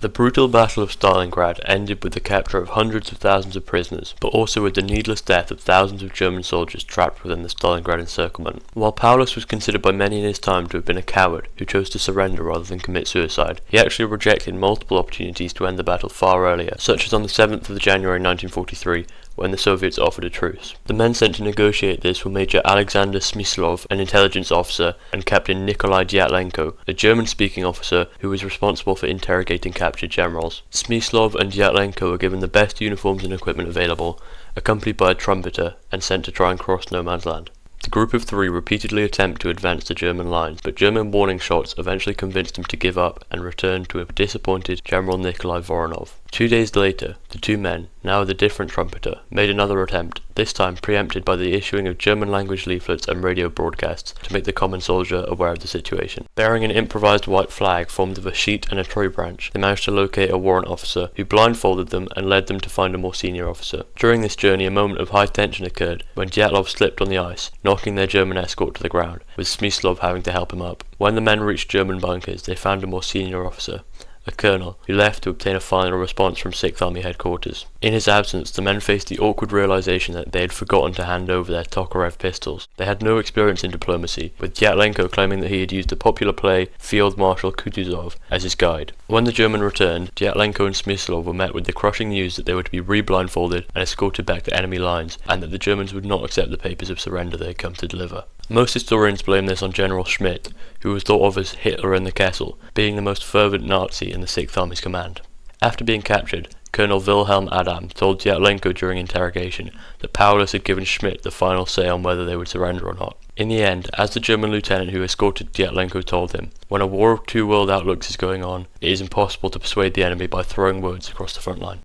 The brutal Battle of Stalingrad ended with the capture of hundreds of thousands of prisoners, but also with the needless death of thousands of German soldiers trapped within the Stalingrad encirclement. While Paulus was considered by many in his time to have been a coward who chose to surrender rather than commit suicide, he actually rejected multiple opportunities to end the battle far earlier, such as on the 7th of January 1943, when the Soviets offered a truce. The men sent to negotiate this were Major Alexander Smyslov, an intelligence officer, and Captain Nikolai Dyatlenko, a German-speaking officer who was responsible for interrogating captured generals. Smyslov and Dyatlenko were given the best uniforms and equipment available, accompanied by a trumpeter, and sent to try and cross no man's land. The group of three repeatedly attempted to advance the German lines, but German warning shots eventually convinced them to give up and return to a disappointed General Nikolai Voronov. 2 days later, the two men, now with a different trumpeter, made another attempt, this time preempted by the issuing of German-language leaflets and radio broadcasts to make the common soldier aware of the situation. Bearing an improvised white flag formed of a sheet and a tree branch, they managed to locate a warrant officer who blindfolded them and led them to find a more senior officer. During this journey, a moment of high tension occurred when Dyatlov slipped on the ice, knocking their German escort to the ground, with Smyslov having to help him up. When the men reached German bunkers, they found a more senior officer, a colonel, who left to obtain a final response from 6th Army headquarters. In his absence, the men faced the awkward realization that they had forgotten to hand over their Tokarev pistols. They had no experience in diplomacy, with Dyatlenko claiming that he had used the popular play Field Marshal Kutuzov as his guide. When the German returned, Dyatlenko and Smyslov were met with the crushing news that they were to be re-blindfolded and escorted back to enemy lines, and that the Germans would not accept the papers of surrender they had come to deliver. Most historians blame this on General Schmidt, who was thought of as Hitler in the Kessel, being the most fervent Nazi in the 6th Army's command. After being captured, Colonel Wilhelm Adam told Dyatlenko during interrogation that Paulus had given Schmidt the final say on whether they would surrender or not. In the end, as the German lieutenant who escorted Dyatlenko told him, when a war of two world outlooks is going on, it is impossible to persuade the enemy by throwing words across the front line.